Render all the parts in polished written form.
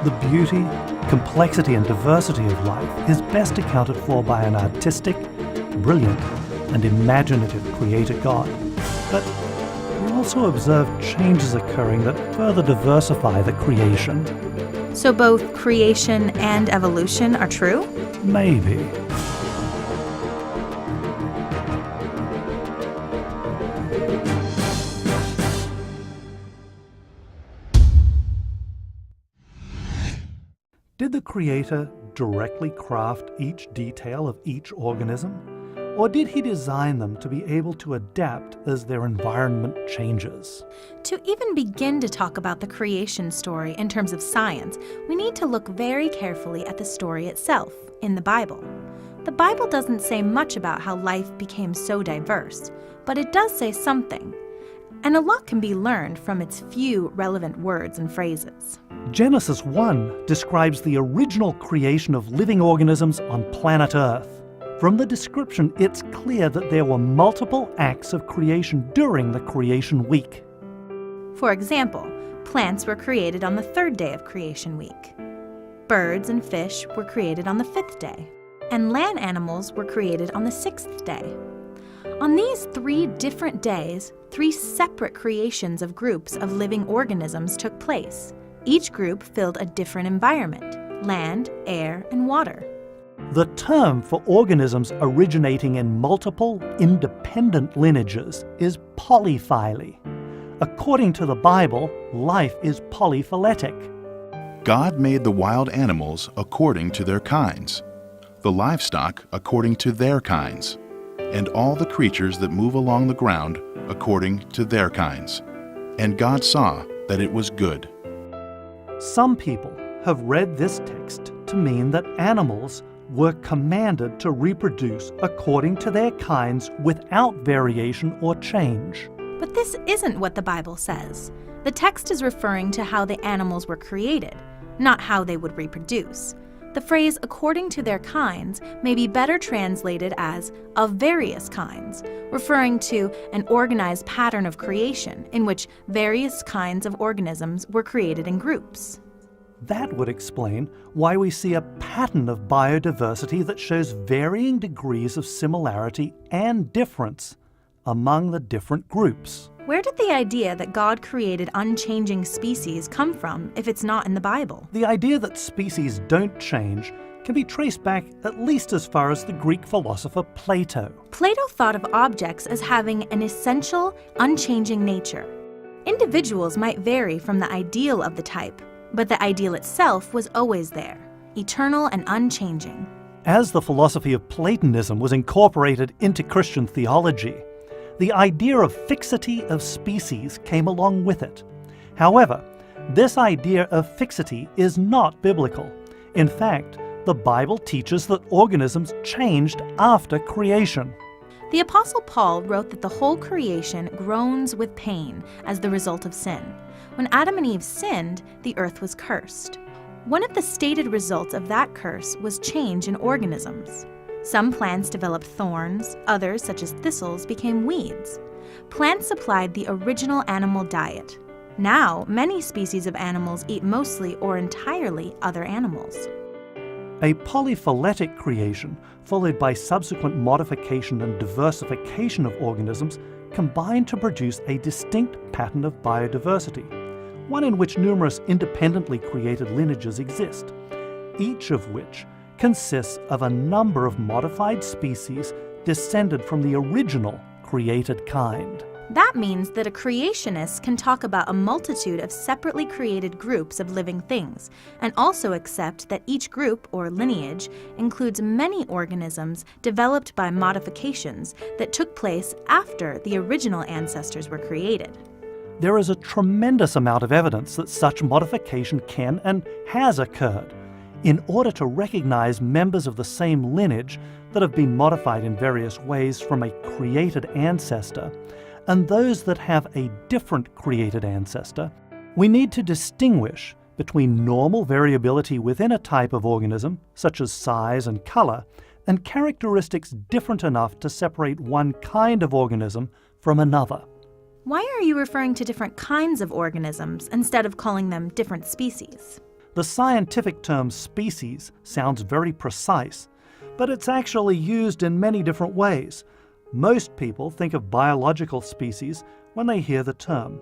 The beauty, complexity and diversity of life is best accounted for by an artistic, brilliant and imaginative creator God. But we also observe changes occurring that further diversify the creation. So both creation and evolution are true? Maybe. Did the Creator directly craft each detail of each organism? Or did he design them to be able to adapt as their environment changes? To even begin to talk about the creation story in terms of science, we need to look very carefully at the story itself, in the Bible. The Bible doesn't say much about how life became so diverse, but it does say something. And a lot can be learned from its few relevant words and phrases. Genesis 1 describes the original creation of living organisms on planet Earth. From the description, it's clear that there were multiple acts of creation during the creation week. For example, plants were created on the third day of creation week. Birds and fish were created on the fifth day. And land animals were created on the sixth day. On these 3 different days, 3 separate creations of groups of living organisms took place. Each group filled a different environment: land, air, and water. The term for organisms originating in multiple, independent lineages is polyphyly. According to the Bible, life is polyphyletic. God made the wild animals according to their kinds, the livestock according to their kinds, and all the creatures that move along the ground according to their kinds. And God saw that it was good. Some people have read this text to mean that animals were commanded to reproduce according to their kinds without variation or change. But this isn't what the Bible says. The text is referring to how the animals were created, not how they would reproduce. The phrase "according to their kinds" may be better translated as "of various kinds," referring to an organized pattern of creation in which various kinds of organisms were created in groups. That would explain why we see a pattern of biodiversity that shows varying degrees of similarity and difference among the different groups. Where did the idea that God created unchanging species come from if it's not in the Bible? The idea that species don't change can be traced back at least as far as the Greek philosopher Plato. Plato thought of objects as having an essential, unchanging nature. Individuals might vary from the ideal of the type, but the ideal itself was always there, eternal and unchanging. As the philosophy of Platonism was incorporated into Christian theology, the idea of fixity of species came along with it. However, this idea of fixity is not biblical. In fact, the Bible teaches that organisms changed after creation. The Apostle Paul wrote that the whole creation groans with pain as the result of sin. When Adam and Eve sinned, the earth was cursed. One of the stated results of that curse was change in organisms. Some plants developed thorns, others, such as thistles, became weeds. Plants supplied the original animal diet. Now, many species of animals eat mostly or entirely other animals. A polyphyletic creation, followed by subsequent modification and diversification of organisms, combine to produce a distinct pattern of biodiversity, one in which numerous independently created lineages exist, each of which consists of a number of modified species descended from the original created kind. That means that a creationist can talk about a multitude of separately created groups of living things, and also accept that each group or lineage includes many organisms developed by modifications that took place after the original ancestors were created. There is a tremendous amount of evidence that such modification can and has occurred. In order to recognize members of the same lineage that have been modified in various ways from a created ancestor, and those that have a different created ancestor, we need to distinguish between normal variability within a type of organism, such as size and color, and characteristics different enough to separate one kind of organism from another. Why are you referring to different kinds of organisms instead of calling them different species? The scientific term species sounds very precise, but it's actually used in many different ways. Most people think of biological species when they hear the term.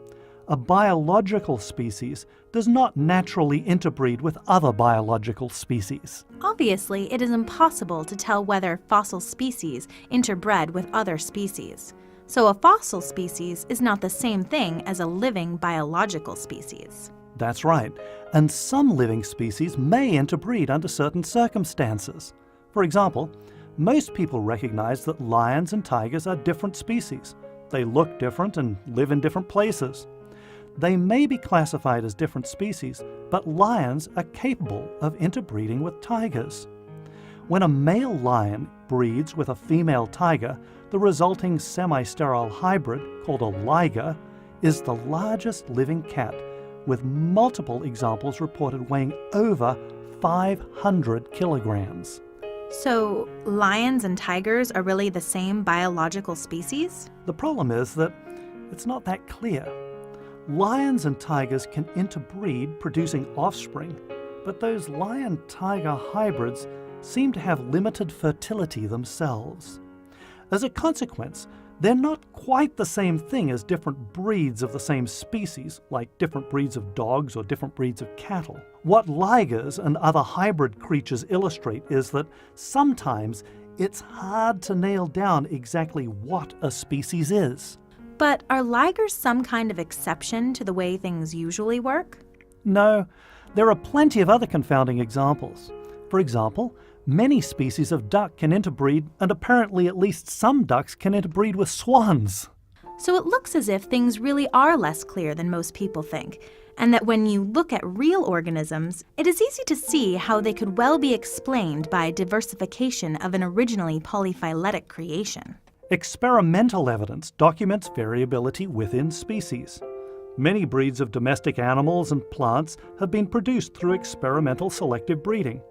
A biological species does not naturally interbreed with other biological species. Obviously, it is impossible to tell whether fossil species interbred with other species. So a fossil species is not the same thing as a living biological species. That's right, and some living species may interbreed under certain circumstances. For example, most people recognize that lions and tigers are different species. They look different and live in different places. They may be classified as different species, but lions are capable of interbreeding with tigers. When a male lion breeds with a female tiger, the resulting semi-sterile hybrid, called a liger, is the largest living cat, with multiple examples reported weighing over 500 kilograms. So, lions and tigers are really the same biological species? The problem is that it's not that clear. Lions and tigers can interbreed, producing offspring, but those lion-tiger hybrids seem to have limited fertility themselves. As a consequence, they're not quite the same thing as different breeds of the same species, like different breeds of dogs or different breeds of cattle. What ligers and other hybrid creatures illustrate is that sometimes it's hard to nail down exactly what a species is. But are ligers some kind of exception to the way things usually work? No, there are plenty of other confounding examples. For example, many species of duck can interbreed, and apparently at least some ducks can interbreed with swans. So it looks as if things really are less clear than most people think, and that when you look at real organisms, it is easy to see how they could well be explained by diversification of an originally polyphyletic creation. Experimental evidence documents variability within species. Many breeds of domestic animals and plants have been produced through experimental selective breeding.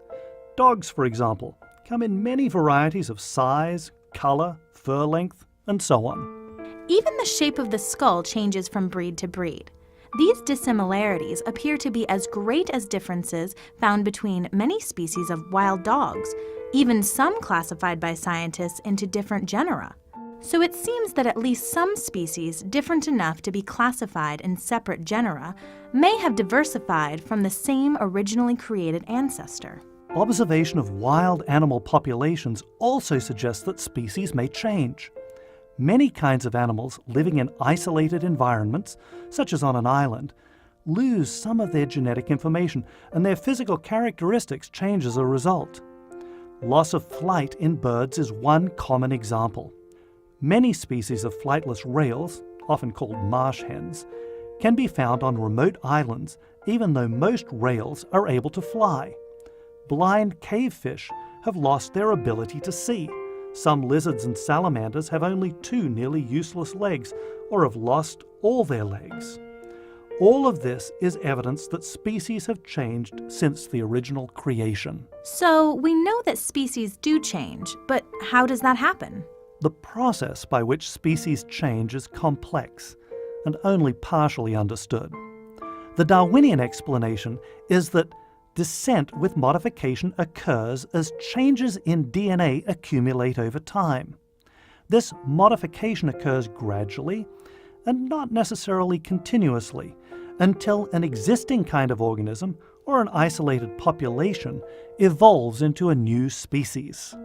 Dogs, for example, come in many varieties of size, color, fur length, and so on. Even the shape of the skull changes from breed to breed. These dissimilarities appear to be as great as differences found between many species of wild dogs, even some classified by scientists into different genera. So it seems that at least some species different enough to be classified in separate genera may have diversified from the same originally created ancestor. Observation of wild animal populations also suggests that species may change. Many kinds of animals living in isolated environments, such as on an island, lose some of their genetic information, and their physical characteristics change as a result. Loss of flight in birds is one common example. Many species of flightless rails, often called marsh hens, can be found on remote islands, even though most rails are able to fly. Blind cavefish have lost their ability to see. Some lizards and salamanders have only 2 nearly useless legs, or have lost all their legs. All of this is evidence that species have changed since the original creation. So we know that species do change, but how does that happen? The process by which species change is complex and only partially understood. The Darwinian explanation is that descent with modification occurs as changes in DNA accumulate over time. This modification occurs gradually and not necessarily continuously until an existing kind of organism or an isolated population evolves into a new species.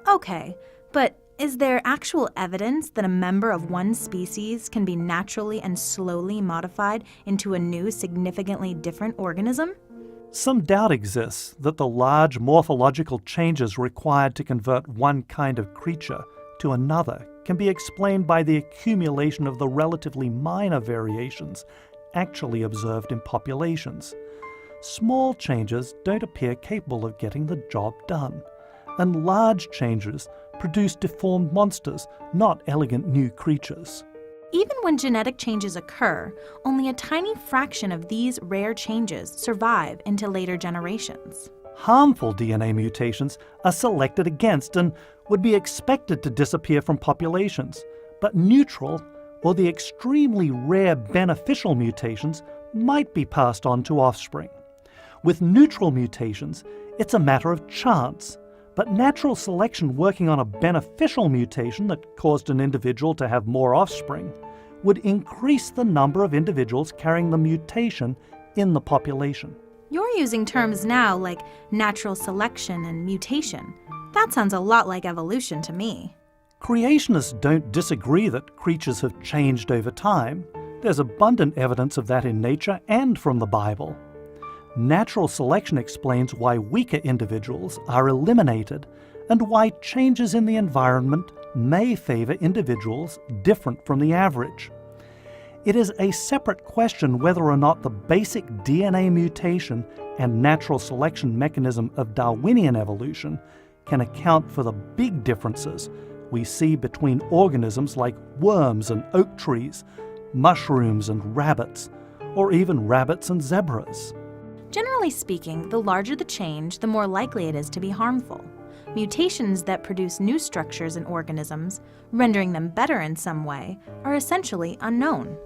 Okay, but is there actual evidence that a member of one species can be naturally and slowly modified into a new, significantly different organism? Some doubt exists that the large morphological changes required to convert one kind of creature to another can be explained by the accumulation of the relatively minor variations actually observed in populations. Small changes don't appear capable of getting the job done, and large changes produce deformed monsters, not elegant new creatures. Even when genetic changes occur, only a tiny fraction of these rare changes survive into later generations. Harmful DNA mutations are selected against and would be expected to disappear from populations, but neutral or the extremely rare beneficial mutations might be passed on to offspring. With neutral mutations, it's a matter of chance, but natural selection working on a beneficial mutation that caused an individual to have more offspring would increase the number of individuals carrying the mutation in the population. You're using terms now like natural selection and mutation. That sounds a lot like evolution to me. Creationists don't disagree that creatures have changed over time. There's abundant evidence of that in nature and from the Bible. Natural selection explains why weaker individuals are eliminated and why changes in the environment may favor individuals different from the average. It is a separate question whether or not the basic DNA mutation and natural selection mechanism of Darwinian evolution can account for the big differences we see between organisms like worms and oak trees, mushrooms and rabbits, or even rabbits and zebras. Generally speaking, the larger the change, the more likely it is to be harmful. Mutations that produce new structures in organisms, rendering them better in some way, are essentially unknown.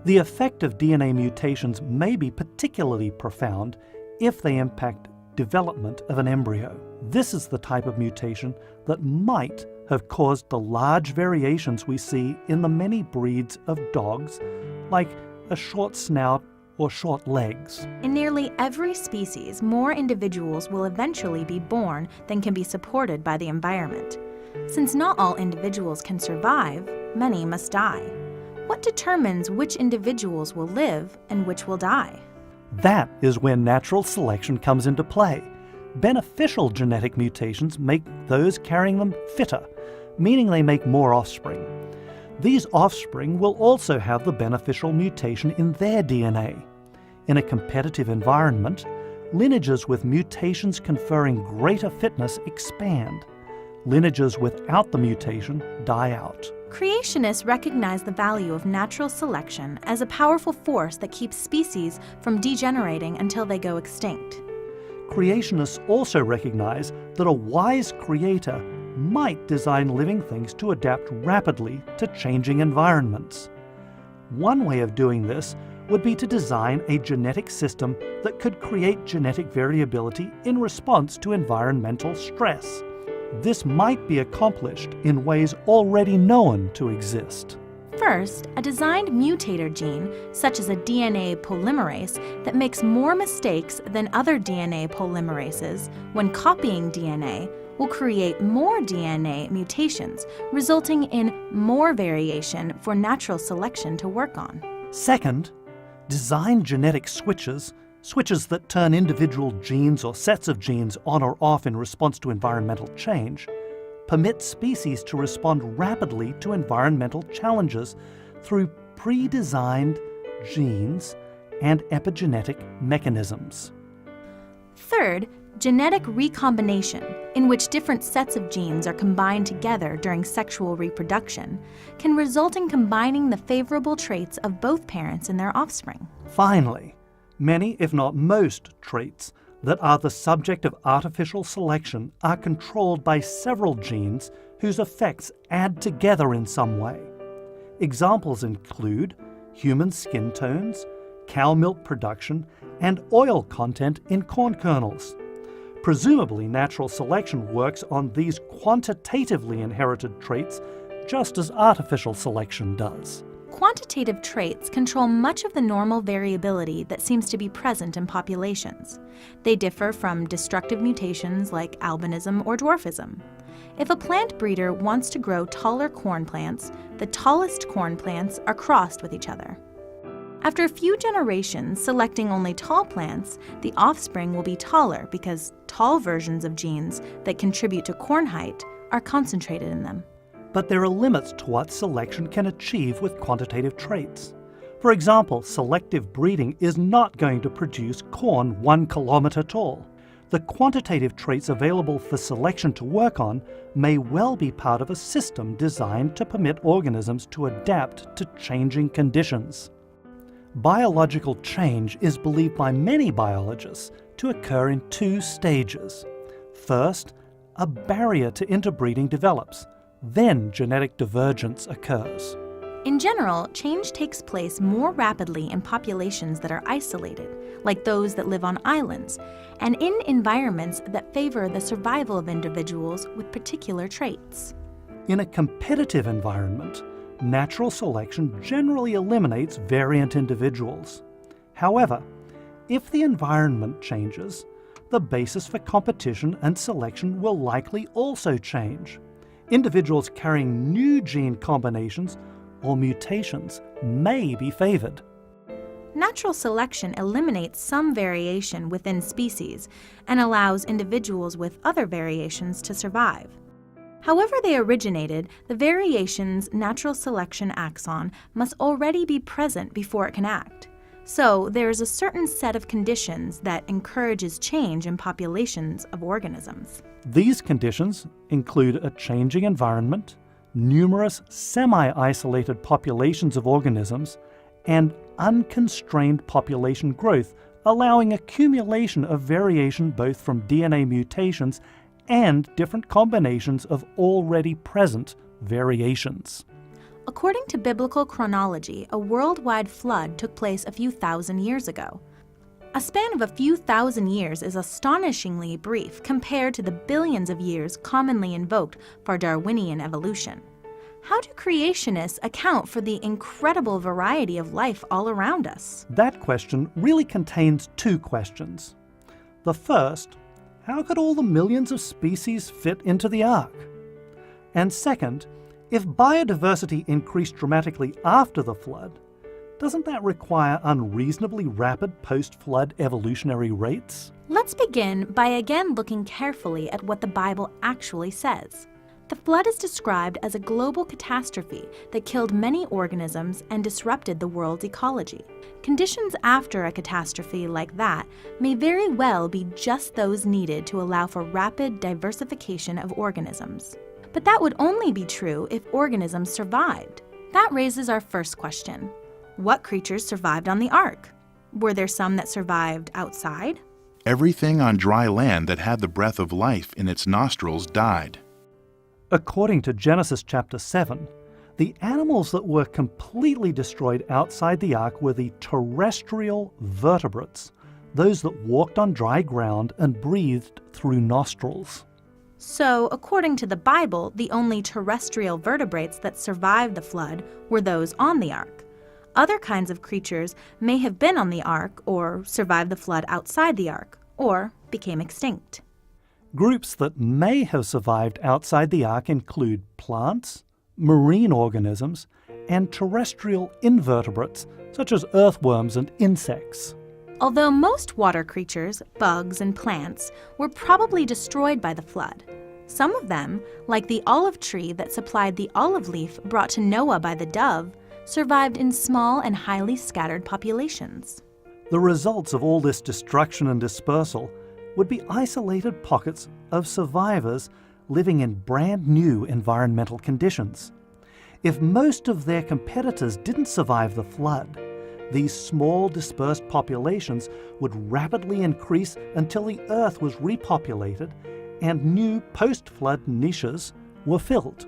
The effect of DNA mutations may be particularly profound if they impact development of an embryo. This is the type of mutation that might have caused the large variations we see in the many breeds of dogs, like a short snout or short legs. In nearly every species, more individuals will eventually be born than can be supported by the environment. Since not all individuals can survive, many must die. What determines which individuals will live and which will die? That is where natural selection comes into play. Beneficial genetic mutations make those carrying them fitter, meaning they make more offspring. These offspring will also have the beneficial mutation in their DNA. In a competitive environment, lineages with mutations conferring greater fitness expand. Lineages without the mutation die out. Creationists recognize the value of natural selection as a powerful force that keeps species from degenerating until they go extinct. Creationists also recognize that a wise creator might design living things to adapt rapidly to changing environments. One way of doing this would be to design a genetic system that could create genetic variability in response to environmental stress. This might be accomplished in ways already known to exist. First, a designed mutator gene, such as a DNA polymerase, that makes more mistakes than other DNA polymerases when copying DNA, will create more DNA mutations, resulting in more variation for natural selection to work on. Second, design genetic switches that turn individual genes or sets of genes on or off in response to environmental change, permit species to respond rapidly to environmental challenges through pre-designed genes and epigenetic mechanisms. Third, genetic recombination, in which different sets of genes are combined together during sexual reproduction, can result in combining the favorable traits of both parents in their offspring. Finally, many, if not most, traits that are the subject of artificial selection are controlled by several genes whose effects add together in some way. Examples include human skin tones, cow milk production, and oil content in corn kernels. Presumably, natural selection works on these quantitatively inherited traits just as artificial selection does. Quantitative traits control much of the normal variability that seems to be present in populations. They differ from destructive mutations like albinism or dwarfism. If a plant breeder wants to grow taller corn plants, the tallest corn plants are crossed with each other. After a few generations selecting only tall plants, the offspring will be taller because tall versions of genes that contribute to corn height are concentrated in them. But there are limits to what selection can achieve with quantitative traits. For example, selective breeding is not going to produce corn 1 kilometer tall. The quantitative traits available for selection to work on may well be part of a system designed to permit organisms to adapt to changing conditions. Biological change is believed by many biologists to occur in 2 stages. First, a barrier to interbreeding develops. Then genetic divergence occurs. In general, change takes place more rapidly in populations that are isolated, like those that live on islands, and in environments that favor the survival of individuals with particular traits. In a competitive environment, natural selection generally eliminates variant individuals. However, if the environment changes, the basis for competition and selection will likely also change. Individuals carrying new gene combinations or mutations may be favored. Natural selection eliminates some variation within species and allows individuals with other variations to survive. However they originated, the variation's natural selection axon must already be present before it can act. So there is a certain set of conditions that encourages change in populations of organisms. These conditions include a changing environment, numerous semi-isolated populations of organisms, and unconstrained population growth, allowing accumulation of variation both from DNA mutations and different combinations of already present variations. According to biblical chronology, a worldwide flood took place a few thousand years ago. A span of a few thousand years is astonishingly brief compared to the billions of years commonly invoked for Darwinian evolution. How do creationists account for the incredible variety of life all around us? That question really contains two questions. The first, how could all the millions of species fit into the ark? And second, if biodiversity increased dramatically after the flood, doesn't that require unreasonably rapid post-flood evolutionary rates? Let's begin by again looking carefully at what the Bible actually says. The flood is described as a global catastrophe that killed many organisms and disrupted the world's ecology. Conditions after a catastrophe like that may very well be just those needed to allow for rapid diversification of organisms. But that would only be true if organisms survived. That raises our first question. What creatures survived on the ark? Were there some that survived outside? Everything on dry land that had the breath of life in its nostrils died. According to Genesis chapter 7, the animals that were completely destroyed outside the ark were the terrestrial vertebrates, those that walked on dry ground and breathed through nostrils. So, according to the Bible, the only terrestrial vertebrates that survived the flood were those on the ark. Other kinds of creatures may have been on the ark or survived the flood outside the ark, or became extinct. Groups that may have survived outside the ark include plants, marine organisms, and terrestrial invertebrates such as earthworms and insects. Although most water creatures, bugs, and plants were probably destroyed by the flood, some of them, like the olive tree that supplied the olive leaf brought to Noah by the dove, survived in small and highly scattered populations. The results of all this destruction and dispersal would be isolated pockets of survivors living in brand new environmental conditions. If most of their competitors didn't survive the flood, these small dispersed populations would rapidly increase until the Earth was repopulated and new post-flood niches were filled.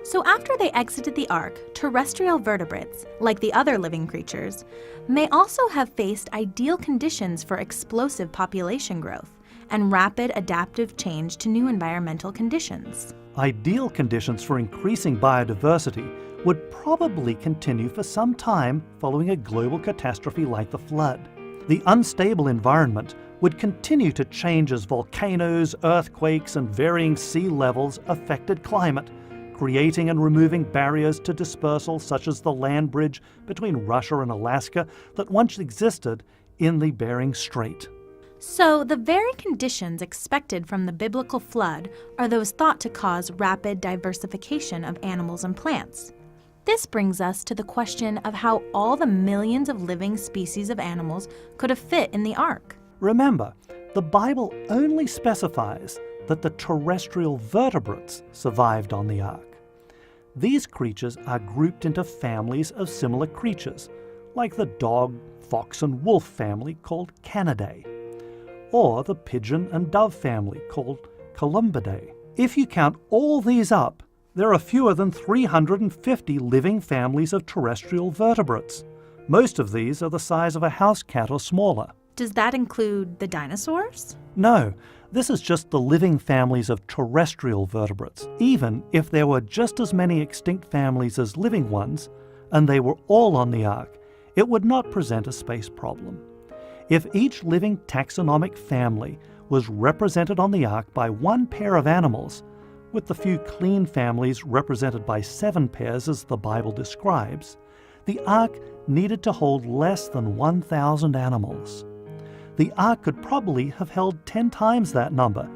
So after they exited the ark, terrestrial vertebrates, like the other living creatures, may also have faced ideal conditions for explosive population growth and rapid adaptive change to new environmental conditions. Ideal conditions for increasing biodiversity would probably continue for some time following a global catastrophe like the flood. The unstable environment would continue to change as volcanoes, earthquakes, and varying sea levels affected climate, creating and removing barriers to dispersal such as the land bridge between Russia and Alaska that once existed in the Bering Strait. So, the very conditions expected from the biblical flood are those thought to cause rapid diversification of animals and plants. This brings us to the question of how all the millions of living species of animals could have fit in the ark. Remember, the Bible only specifies that the terrestrial vertebrates survived on the ark. These creatures are grouped into families of similar creatures, like the dog, fox, and wolf family called Canidae, or the pigeon and dove family called Columbidae. If you count all these up, there are fewer than 350 living families of terrestrial vertebrates. Most of these are the size of a house cat or smaller. Does that include the dinosaurs? No, this is just the living families of terrestrial vertebrates. Even if there were just as many extinct families as living ones, and they were all on the Ark, it would not present a space problem. If each living taxonomic family was represented on the Ark by one pair of animals, with the few clean families represented by 7 pairs as the Bible describes, the Ark needed to hold less than 1,000 animals. The Ark could probably have held 10 times that number,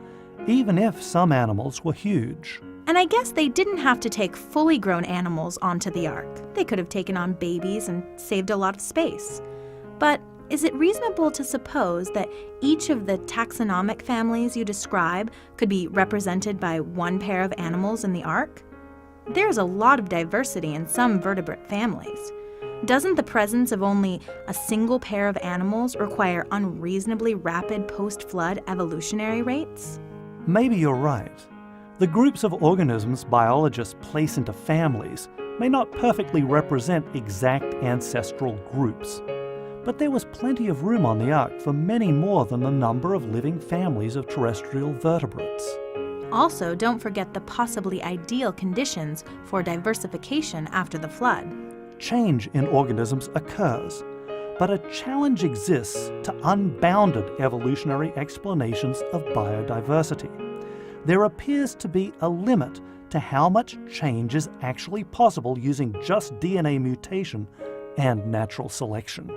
even if some animals were huge. And I guess they didn't have to take fully grown animals onto the Ark. They could have taken on babies and saved a lot of space. But is it reasonable to suppose that each of the taxonomic families you describe could be represented by one pair of animals in the Ark? There's a lot of diversity in some vertebrate families. Doesn't the presence of only a single pair of animals require unreasonably rapid post-flood evolutionary rates? Maybe you're right. The groups of organisms biologists place into families may not perfectly represent exact ancestral groups. But there was plenty of room on the Ark for many more than the number of living families of terrestrial vertebrates. Also, don't forget the possibly ideal conditions for diversification after the flood. Change in organisms occurs, but a challenge exists to unbounded evolutionary explanations of biodiversity. There appears to be a limit to how much change is actually possible using just DNA mutation and natural selection.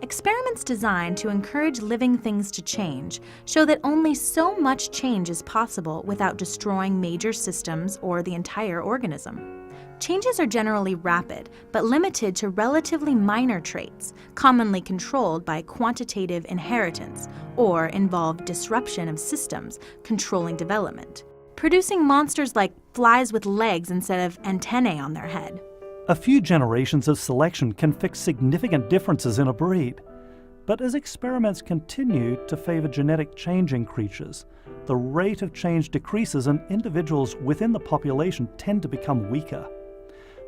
Experiments designed to encourage living things to change show that only so much change is possible without destroying major systems or the entire organism. Changes are generally rapid, but limited to relatively minor traits, commonly controlled by quantitative inheritance, or involve disruption of systems controlling development, producing monsters like flies with legs instead of antennae on their head. A few generations of selection can fix significant differences in a breed. But as experiments continue to favor genetic change in creatures, the rate of change decreases and individuals within the population tend to become weaker.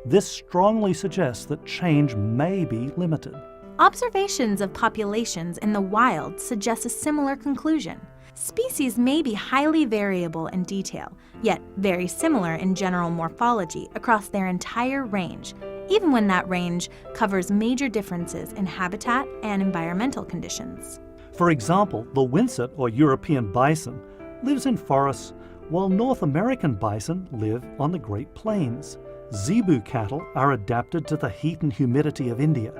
This strongly suggests that change may be limited. Observations of populations in the wild suggest a similar conclusion. Species may be highly variable in detail, yet very similar in general morphology across their entire range, even when that range covers major differences in habitat and environmental conditions. For example, the Winsett or European bison lives in forests, while North American bison live on the Great Plains. Zebu cattle are adapted to the heat and humidity of India.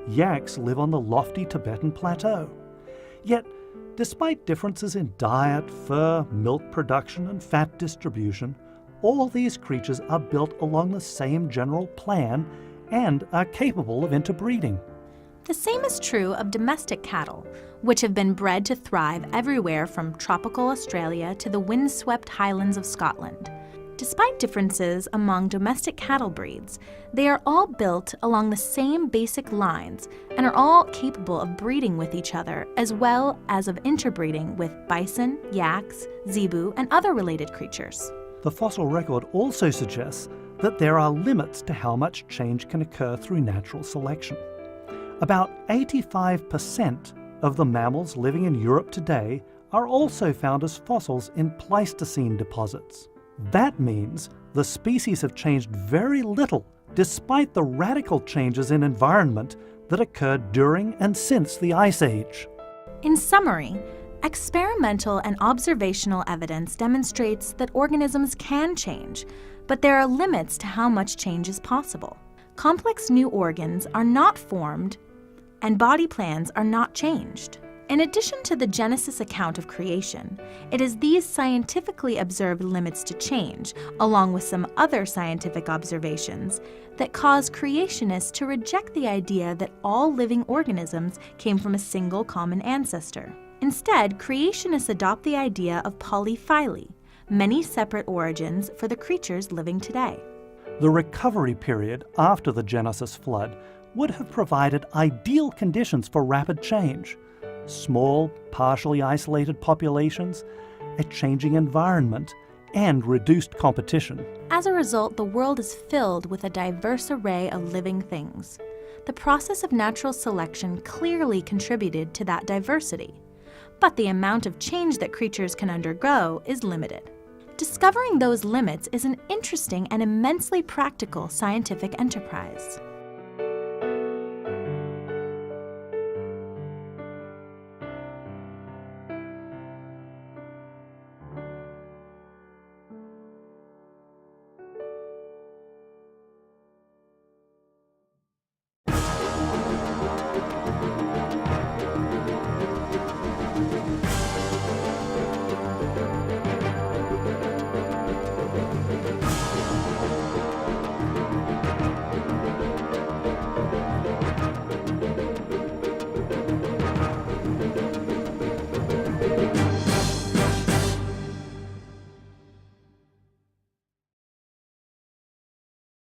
Yaks live on the lofty Tibetan plateau. Yet, despite differences in diet, fur, milk production, and fat distribution, all these creatures are built along the same general plan and are capable of interbreeding. The same is true of domestic cattle, which have been bred to thrive everywhere from tropical Australia to the windswept highlands of Scotland. Despite differences among domestic cattle breeds, they are all built along the same basic lines and are all capable of breeding with each other as well as of interbreeding with bison, yaks, zebu, and other related creatures. The fossil record also suggests that there are limits to how much change can occur through natural selection. About 85% of the mammals living in Europe today are also found as fossils in Pleistocene deposits. That means the species have changed very little despite the radical changes in environment that occurred during and since the Ice Age. In summary, experimental and observational evidence demonstrates that organisms can change, but there are limits to how much change is possible. Complex new organs are not formed, and body plans are not changed. In addition to the Genesis account of creation, it is these scientifically observed limits to change, along with some other scientific observations, that cause creationists to reject the idea that all living organisms came from a single common ancestor. Instead, creationists adopt the idea of polyphyly, many separate origins for the creatures living today. The recovery period after the Genesis flood would have provided ideal conditions for rapid change. Small, partially isolated populations, a changing environment, and reduced competition. As a result, the world is filled with a diverse array of living things. The process of natural selection clearly contributed to that diversity, but the amount of change that creatures can undergo is limited. Discovering those limits is an interesting and immensely practical scientific enterprise.